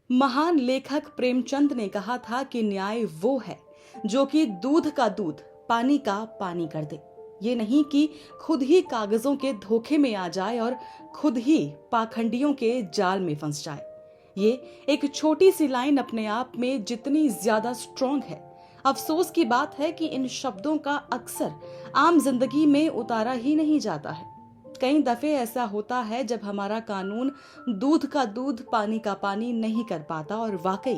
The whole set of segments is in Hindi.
महान लेखक प्रेमचंद ने कहा था कि न्याय वो है जो कि दूध का दूध पानी का पानी कर दे। ये नहीं कि खुद ही कागजों के धोखे में आ जाए और खुद ही पाखंडियों के जाल में फंस जाए। ये एक छोटी सी लाइन अपने आप में जितनी ज्यादा स्ट्रॉन्ग है, अफसोस की बात है कि इन शब्दों का अक्सर आम जिंदगी में उतारा ही नहीं जाता है। कई दफे ऐसा होता है जब हमारा कानून दूध का दूध पानी का पानी नहीं कर पाता और वाकई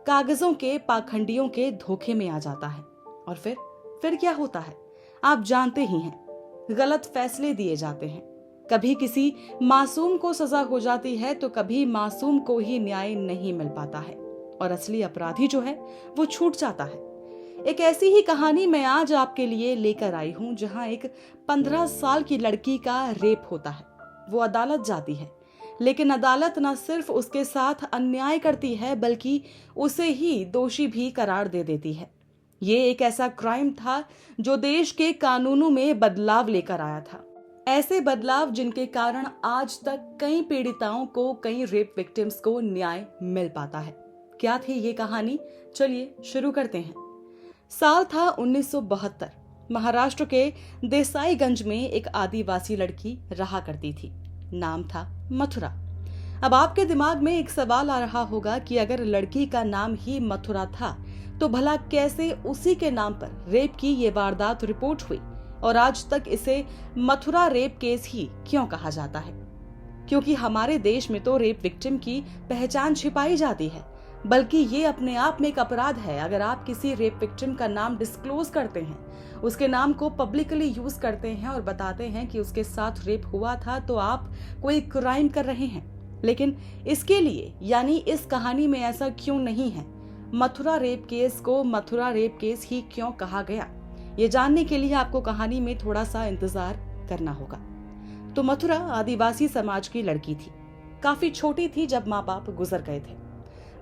कागजों के पाखंडियों के धोखे में आ जाता है। और फिर क्या होता है आप जानते ही हैं, गलत फैसले दिए जाते हैं। कभी किसी मासूम को सजा हो जाती है तो कभी मासूम को ही न्याय नहीं मिल पाता है और असली अपराधी जो है वो छूट जाता है। एक ऐसी ही कहानी मैं आज आपके लिए लेकर आई हूं जहां एक 15 साल की लड़की का रेप होता है। वो अदालत जाती है, लेकिन अदालत न सिर्फ उसके साथ अन्याय करती है बल्कि उसे ही दोषी भी करार दे देती है। ये एक ऐसा क्राइम था जो देश के कानूनों में बदलाव लेकर आया था। ऐसे बदलाव जिनके कारण आज तक कई पीड़िताओं को, कई रेप विक्टिम्स को न्याय मिल पाता है। क्या थी ये कहानी? चलिए शुरू करते हैं। साल था 1972। महाराष्ट्र के देसाईगंज में एक आदिवासी लड़की रहा करती थी। नाम था मथुरा। अब आपके दिमाग में एक सवाल आ रहा होगा कि अगर लड़की का नाम ही मथुरा था तो भला कैसे उसी के नाम पर रेप की ये वारदात रिपोर्ट हुई और आज तक इसे मथुरा रेप केस ही क्यों कहा जाता है? क्योंकि हमारे देश में तो रेप विक्टिम की पहचान छिपाई जाती है, बल्कि ये अपने आप में एक अपराध है। अगर आप किसी रेप विक्टिम का नाम डिस्क्लोज करते हैं, उसके नाम को पब्लिकली यूज करते हैं और बताते हैं कि उसके साथ रेप हुआ था, तो आप कोई क्राइम कर रहे हैं। लेकिन इसके लिए यानी इस कहानी में ऐसा क्यों नहीं है? मथुरा रेप केस को मथुरा रेप केस ही क्यों कहा गया? ये जानने के लिए आपको कहानी में थोड़ा सा इंतजार करना होगा। तो मथुरा आदिवासी समाज की लड़की थी। काफी छोटी थी जब माँ बाप गुजर गए थे।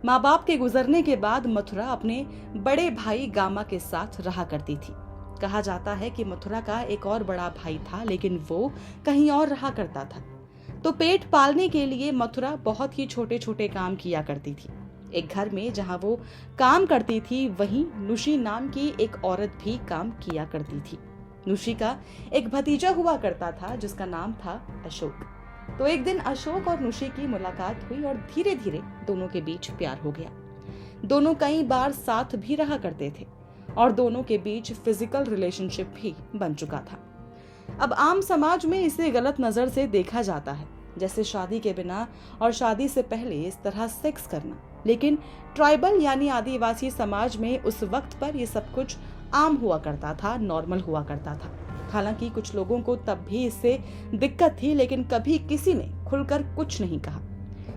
माँ बाप के गुजरने के बाद मथुरा अपने बड़े भाई गामा के साथ रहा करती थी। कहा जाता है कि मथुरा का एक और बड़ा भाई था, लेकिन वो कहीं और रहा करता था। तो पेट पालने के लिए मथुरा बहुत ही छोटे छोटे काम किया करती थी। एक घर में जहां वो काम करती थी, वहीं नुशी नाम की एक औरत भी काम किया करती थी। नुशी का एक भतीजा हुआ करता था जिसका नाम था अशोक। तो एक दिन अशोक और नुशी की मुलाकात हुई और धीरे धीरे दोनों के बीच प्यार हो गया। दोनों कई बार साथ भी रहा करते थे और दोनों के बीच फिजिकल रिलेशनशिप भी बन चुका था। अब आम समाज में इसे गलत नजर से देखा जाता है, जैसे शादी के बिना और शादी से पहले इस तरह सेक्स करना। लेकिन ट्राइबल यानी आदिवासी समाज में उस वक्त पर यह सब कुछ आम हुआ करता था, नॉर्मल हुआ करता था। हालांकि कुछ लोगों को तब भी इससे दिक्कत थी, लेकिन कभी किसी ने खुलकर कुछ नहीं कहा।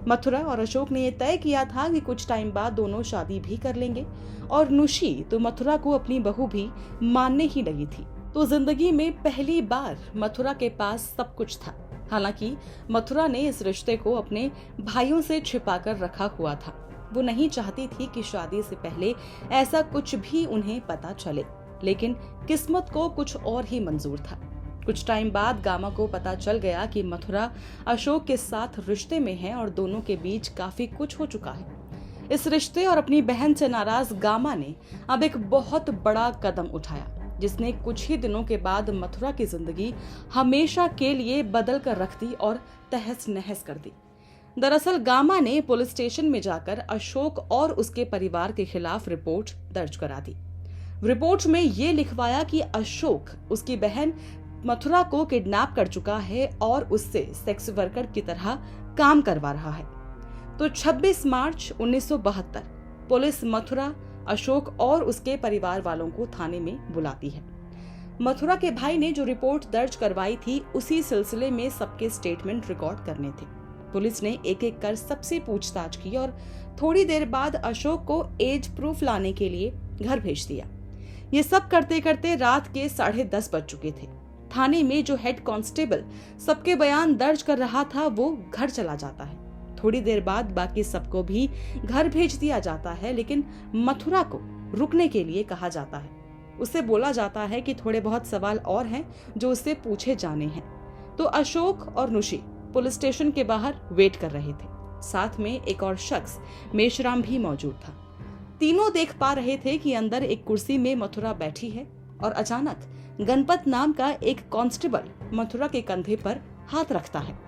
मथुरा और अशोक ने यह तय किया था कि कुछ टाइम बाद दोनों शादी भी कर लेंगे और नुशी तो मथुरा को अपनी बहू भी मानने ही लगी थी। तो जिंदगी में पहली बार मथुरा के पास सब कुछ था। हालांकि मथुरा ने इस रिश्ते को अपने भाइयों से छिपाकर रखा हुआ था। वो नहीं चाहती थी कि शादी से पहले ऐसा कुछ भी उन्हें पता चले, लेकिन किस्मत को कुछ और ही मंजूर था। कुछ टाइम बाद गामा को पता चल गया कि मथुरा अशोक के साथ रिश्ते में है और दोनों के बीच काफी कुछ हो चुका है। इस रिश्ते और अपनी बहन से नाराज गामा ने अब एक बहुत बड़ा कदम उठाया, जिसने कुछ ही दिनों के बाद मथुरा की जिंदगी हमेशा के लिए बदल कर रख दी और तहस नहस कर दी। दरअसल गामा ने पुलिस स्टेशन में जाकर अशोक और उसके परिवार के खिलाफ रिपोर्ट दर्ज करा दी। रिपोर्ट में ये लिखवाया कि अशोक उसकी बहन मथुरा को किडनैप कर चुका है और उससे सेक्स वर्कर की तरह काम करवा रहा है। तो 26 मार्च 1972 पुलिस मथुरा, अशोक और उसके परिवार वालों को थाने में बुलाती है। मथुरा के भाई ने जो रिपोर्ट दर्ज करवाई थी, उसी सिलसिले में सबके स्टेटमेंट रिकॉर्ड करने थे। पुलिस ने एक एक कर सबसे पूछताछ की और थोड़ी देर बाद अशोक को एज प्रूफ लाने के लिए घर भेज दिया। ये सब करते करते रात के 10:30 बज चुके थे। थाने में जो हेड कांस्टेबल सबके बयान दर्ज कर रहा था, वो घर चला जाता है। थोड़ी देर बाद बाकी सबको भी घर भेज दिया जाता है, लेकिन मथुरा को रुकने के लिए कहा जाता है। उससे बोला जाता है कि थोड़े बहुत सवाल और हैं जो उससे पूछे जाने हैं। तो अशोक और नुशी पुलिस स्टेशन के बाहर वेट कर रहे थे। साथ में एक और शख्स मेश्राम भी मौजूद था। तीनों देख पा रहे थे कि अंदर एक कुर्सी में मथुरा बैठी है और अचानक गणपत नाम का एक कांस्टेबल मथुरा के कंधे पर हाथ रखता है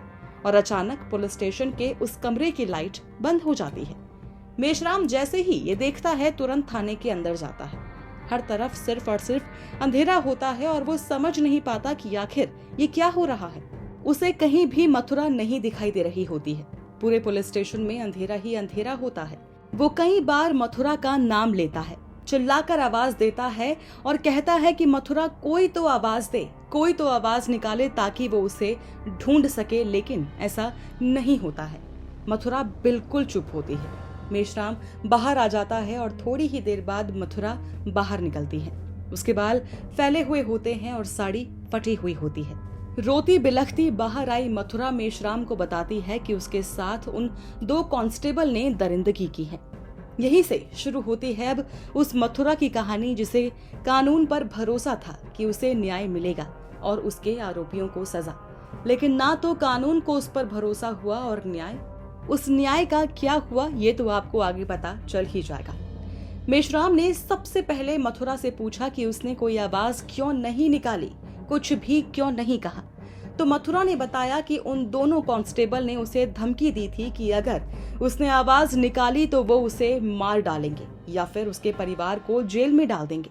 और अचानक पुलिस स्टेशन के उस कमरे की लाइट बंद हो जाती है। मेश्राम जैसे ही ये देखता है तुरंत थाने के अंदर जाता है। हर तरफ सिर्फ और सिर्फ अंधेरा होता है और वो समझ नहीं पाता कि आखिर ये क्या हो रहा है। उसे कहीं भी मथुरा नहीं दिखाई दे रही होती है। पूरे पुलिस स्टेशन में अंधेरा ही अंधेरा होता है। वो कई बार मथुरा का नाम लेता है, चिल्लाकर आवाज देता है और कहता है कि मथुरा कोई तो आवाज दे, कोई तो आवाज निकाले ताकि वो उसे ढूंढ सके, लेकिन ऐसा नहीं होता है। मथुरा बिल्कुल चुप होती है। मेश्राम बाहर आ जाता है और थोड़ी ही देर बाद मथुरा बाहर निकलती है। उसके बाल फैले हुए होते हैं और साड़ी फटी हुई होती है। रोती बिलखती बाहर आई मथुरा मेश्राम को बताती है कि उसके साथ उन 2 कांस्टेबल ने दरिंदगी की है। यहीं से शुरू होती है अब उस मथुरा की कहानी जिसे कानून पर भरोसा था कि उसे न्याय मिलेगा और उसके आरोपियों को सजा, लेकिन ना तो कानून को उस पर भरोसा हुआ और उस न्याय का क्या हुआ ये तो आपको आगे पता चल ही जाएगा। मेश्राम ने सबसे पहले मथुरा से पूछा कि उसने कोई आवाज क्यों नहीं निकाली, कुछ भी क्यों नहीं कहा। तो मथुरा ने बताया कि उन दोनों कांस्टेबल ने उसे धमकी दी थी कि अगर उसने आवाज निकाली तो वो उसे मार डालेंगे या फिर उसके परिवार को जेल में डाल देंगे।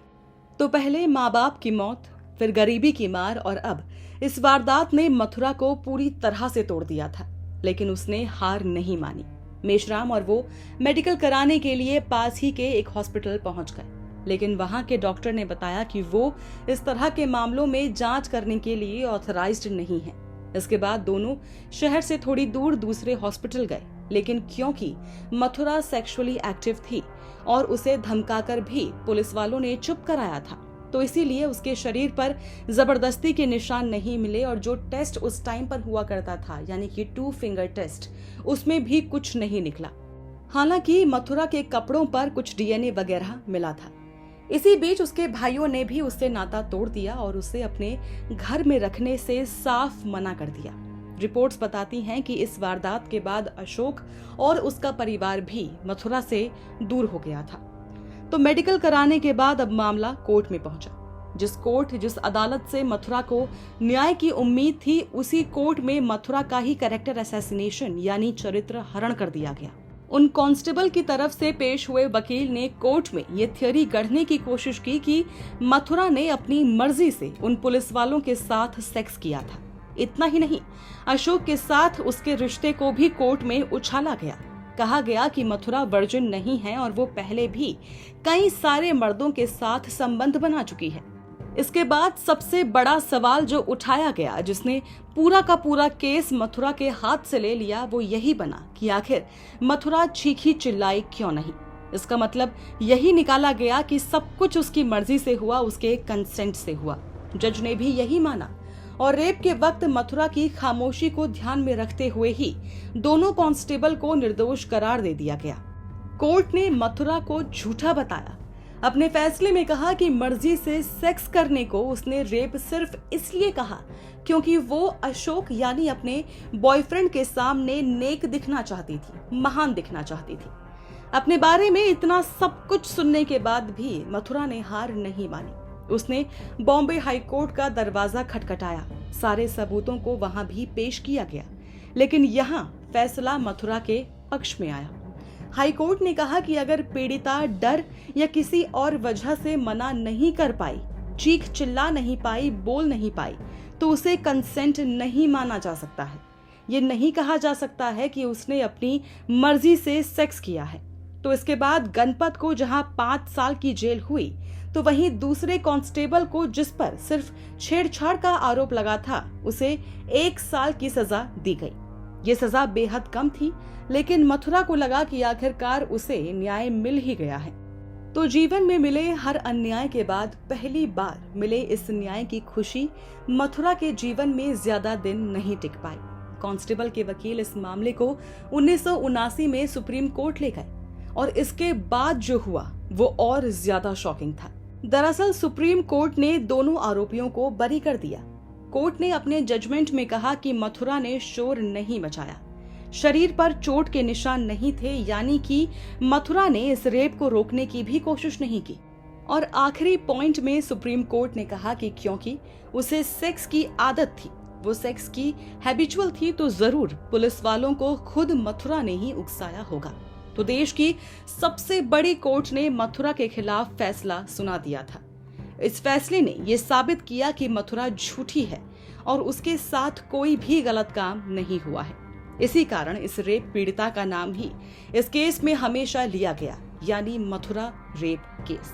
तो पहले माँ बाप की मौत, फिर गरीबी की मार और अब इस वारदात ने मथुरा को पूरी तरह से तोड़ दिया था, लेकिन उसने हार नहीं मानी। मेश्राम और वो मेडिकल कराने के लिए पास ही के एक हॉस्पिटल पहुंच गए, लेकिन वहां के डॉक्टर ने बताया कि वो इस तरह के मामलों में जांच करने के लिए ऑथराइज्ड नहीं है। इसके बाद दोनों शहर से थोड़ी दूर दूसरे हॉस्पिटल गए, लेकिन क्योंकि मथुरा सेक्सुअली एक्टिव थी और उसे धमकाकर भी पुलिस वालों ने चुप कराया था, तो इसीलिए उसके शरीर पर जबरदस्ती के निशान नहीं मिले और जो टेस्ट उस टाइम पर हुआ करता था यानी कि 2 फिंगर टेस्ट, उसमें भी कुछ नहीं निकला। हालांकि मथुरा के कपड़ों पर कुछ डीएनए वगैरह मिला था। इसी बीच उसके भाइयों ने भी उससे नाता तोड़ दिया और उसे अपने घर में रखने से साफ मना कर दिया। रिपोर्ट्स बताती हैं कि इस वारदात के बाद अशोक और उसका परिवार भी मथुरा से दूर हो गया था। तो मेडिकल कराने के बाद अब मामला कोर्ट में पहुंचा। जिस अदालत से मथुरा को न्याय की उम्मीद थी, उसी कोर्ट में मथुरा का ही कैरेक्टर असैसिनेशन यानी चरित्र हरण कर दिया गया। उन कांस्टेबल की तरफ से पेश हुए वकील ने कोर्ट में ये थ्योरी गढ़ने की कोशिश की कि मथुरा ने अपनी मर्जी से उन पुलिस वालों के साथ सेक्स किया था। इतना ही नहीं, अशोक के साथ उसके रिश्ते को भी कोर्ट में उछाला गया। कहा गया कि मथुरा वर्जिन नहीं है और वो पहले भी कई सारे मर्दों के साथ संबंध बना चुकी है। इसके बाद सबसे बड़ा सवाल जो उठाया गया, जिसने पूरा का पूरा केस मथुरा के हाथ से ले लिया, वो यही बना कि आखिर मथुरा चीखी चिल्लाई क्यों नहीं। इसका मतलब यही निकाला गया कि सब कुछ उसकी मर्जी से हुआ, उसके कंसेंट से हुआ। जज ने भी यही माना और रेप के वक्त मथुरा की खामोशी को ध्यान में रखते हुए ही दोनों कांस्टेबल को निर्दोष करार दे दिया गया। कोर्ट ने मथुरा को झूठा बताया। अपने फैसले में कहा कि मर्जी से सेक्स करने को उसने रेप सिर्फ इसलिए कहा क्योंकि वो अशोक यानी अपने बॉयफ्रेंड के सामने नेक दिखना चाहती थी, महान दिखना चाहती थी। अपने बारे में इतना सब कुछ सुनने के बाद भी मथुरा ने हार नहीं मानी। उसने बॉम्बे हाई कोर्ट का दरवाजा खटखटाया। सारे सबूतों को वहां भी पेश किया गया, लेकिन यहाँ फैसला मथुरा के पक्ष में आया। हाई कोर्ट ने कहा कि अगर पीड़िता डर या किसी और वजह से मना नहीं कर पाई, चीख चिल्ला नहीं पाई, बोल नहीं पाई, तो उसे कंसेंट नहीं माना जा सकता है। ये नहीं कहा जा सकता है कि उसने अपनी मर्जी से सेक्स किया है। तो इसके बाद गणपत को जहां 5 साल की जेल हुई, तो वहीं दूसरे कांस्टेबल को जिस पर सिर्फ छेड़छाड़ का आरोप लगा था, उसे 1 साल की सजा दी गई। ये सजा बेहद कम थी, लेकिन मथुरा को लगा कि आखिरकार उसे न्याय मिल ही गया है। तो जीवन में मिले हर अन्याय के बाद पहली बार मिले इस न्याय की खुशी मथुरा के जीवन में ज्यादा दिन नहीं टिक पाई। कांस्टेबल के वकील इस मामले को 1979 में सुप्रीम कोर्ट ले गए और इसके बाद जो हुआ वो और ज्यादा शॉकिंग था। दरअसल सुप्रीम कोर्ट ने दोनों आरोपियों को बरी कर दिया। कोर्ट ने अपने जजमेंट में कहा कि मथुरा ने शोर नहीं मचाया, शरीर पर चोट के निशान नहीं थे, यानी कि मथुरा ने इस रेप को रोकने की भी कोशिश नहीं की। और आखिरी पॉइंट में सुप्रीम कोर्ट ने कहा कि क्योंकि उसे सेक्स की आदत थी, वो सेक्स की हैबिचुअल थी, तो जरूर पुलिस वालों को खुद मथुरा ने ही उकसाया होगा। तो देश की सबसे बड़ी कोर्ट ने मथुरा के खिलाफ फैसला सुना दिया था। इस फैसले ने यह साबित किया कि मथुरा झूठी है और उसके साथ कोई भी गलत काम नहीं हुआ है। इसी कारण इस रेप पीड़िता का नाम ही इस केस में हमेशा लिया गया, यानी मथुरा रेप केस।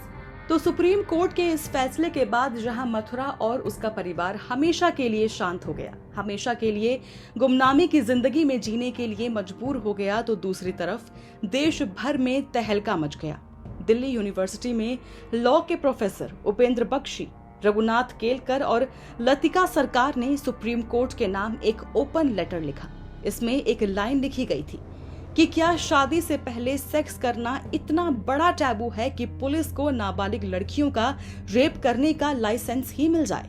तो सुप्रीम कोर्ट के इस फैसले के बाद जहां मथुरा और उसका परिवार हमेशा के लिए शांत हो गया, हमेशा के लिए गुमनामी की जिंदगी में जीने के लिए मजबूर हो गया, तो दूसरी तरफ देश भर में तहलका मच गया। दिल्ली यूनिवर्सिटी में लॉ के प्रोफेसर उपेंद्र बख्शी, रघुनाथ केलकर और लतिका सरकार ने सुप्रीम कोर्ट के नाम एक ओपन लेटर लिखा। इसमें एक लाइन लिखी गई थी कि क्या शादी से पहले सेक्स करना इतना बड़ा टैबू है कि पुलिस को नाबालिग लड़कियों का रेप करने का लाइसेंस ही मिल जाए।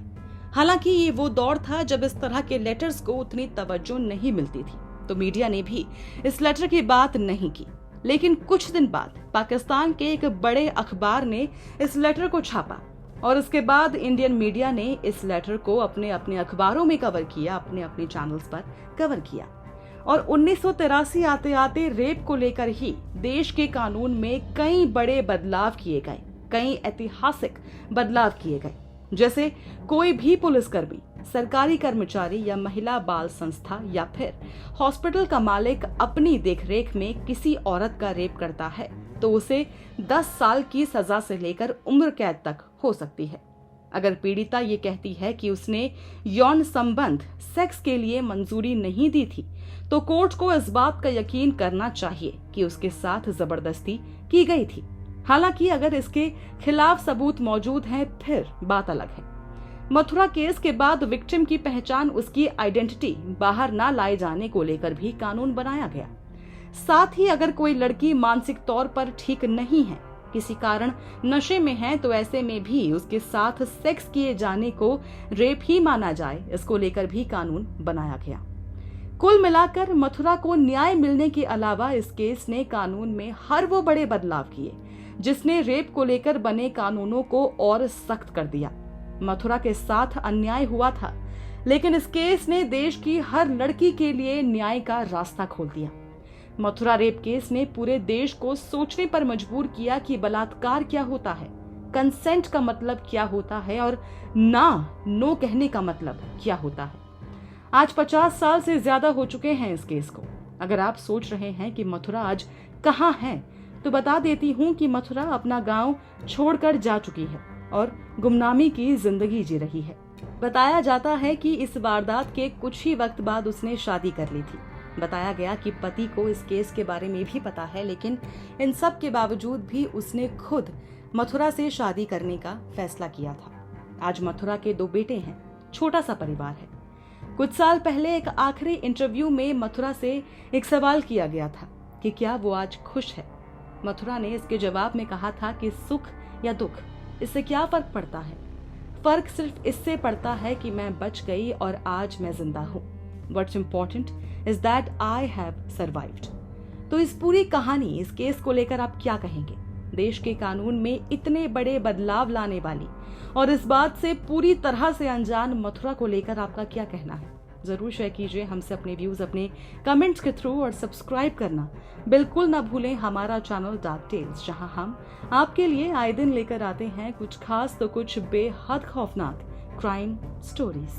हालांकि ये वो दौर था जब इस तरह के लेटर्स को उतनी तवज्जो नहीं मिलती थी, तो मीडिया ने भी इस लेटर की बात नहीं की। लेकिन कुछ दिन बाद पाकिस्तान के एक बड़े अखबार ने इस लेटर को छापा और उसके बाद इंडियन मीडिया ने इस लेटर को अपने अखबारों में कवर किया, अपने चैनल्स पर कवर किया। और 1983 आते आते रेप को लेकर ही देश के कानून में कई बड़े बदलाव किए गए, कई ऐतिहासिक बदलाव किए गए। जैसे कोई भी पुलिसकर्मी, सरकारी कर्मचारी या महिला बाल संस्था या फिर हॉस्पिटल का मालिक अपनी देखरेख में किसी औरत का रेप करता है तो उसे 10 साल की सजा से लेकर उम्र कैद तक हो सकती है। अगर पीड़िता ये कहती है कि उसने यौन संबंध सेक्स के लिए मंजूरी नहीं दी थी, तो कोर्ट को इस बात का यकीन करना चाहिए कि उसके साथ जबरदस्ती की गई थी। हालांकि अगर इसके खिलाफ सबूत मौजूद हैं, फिर बात अलग है। मथुरा केस के बाद विक्टिम की पहचान, उसकी आइडेंटिटी बाहर न लाए जाने को लेकर भी कानून बनाया गया। साथ ही अगर कोई लड़की मानसिक तौर पर ठीक नहीं है, किसी कारण नशे में है, तो ऐसे में भी उसके साथ सेक्स किए जाने को रेप ही माना जाए, इसको लेकर भी कानून बनाया गया। कुल मिलाकर मथुरा को न्याय मिलने के अलावा इस केस ने कानून में हर वो बड़े बदलाव किए जिसने रेप को लेकर बने कानूनों को और सख्त कर दिया। मथुरा के साथ अन्याय हुआ था, लेकिन इस केस ने देश की हर लड़की के लिए न्याय का रास्ता खोल दिया। मथुरा रेप केस ने पूरे देश को सोचने पर मजबूर किया कि बलात्कार क्या होता है, कंसेंट का मतलब क्या होता है और नो कहने का मतलब क्या होता है। आज 50 साल से ज्यादा हो चुके हैं इस केस को। अगर आप सोच रहे हैं कि मथुरा आज कहाँ है, तो बता देती हूँ कि मथुरा अपना गांव छोड़कर जा चुकी है और गुमनामी की जिंदगी जी रही है। बताया जाता है कि इस वारदात के कुछ ही वक्त बाद उसने शादी कर ली थी। बताया गया कि पति को इस केस के बारे में भी पता है, लेकिन इन सब के बावजूद भी उसने खुद मथुरा से शादी करने का फैसला किया था। आज मथुरा के 2 बेटे हैं, छोटा सा परिवार है। कुछ साल पहले एक आखिरी इंटरव्यू में मथुरा से एक सवाल किया गया था कि क्या वो आज खुश है। मथुरा ने इसके जवाब में कहा था कि सुख या दुख, इससे क्या फर्क पड़ता है। फर्क सिर्फ इससे पड़ता है कि मैं बच गई और आज मैं जिंदा हूँ। What's important is that I have survived। तो इस पूरी कहानी, इस केस को लेकर आप क्या कहेंगे? देश के कानून में इतने बड़े बदलाव लाने वाली और इस बात से पूरी तरह से अनजान मथुरा को लेकर आपका क्या कहना है? जरूर शेयर कीजिए हमसे अपने व्यूज अपने कमेंट्स के थ्रू, और सब्सक्राइब करना बिल्कुल ना भूलें हमारा चैनल डार्क टेल्स, जहां हम आपके लिए आए दिन लेकर आते हैं कुछ खास तो कुछ बेहद खौफनाक क्राइम स्टोरीज।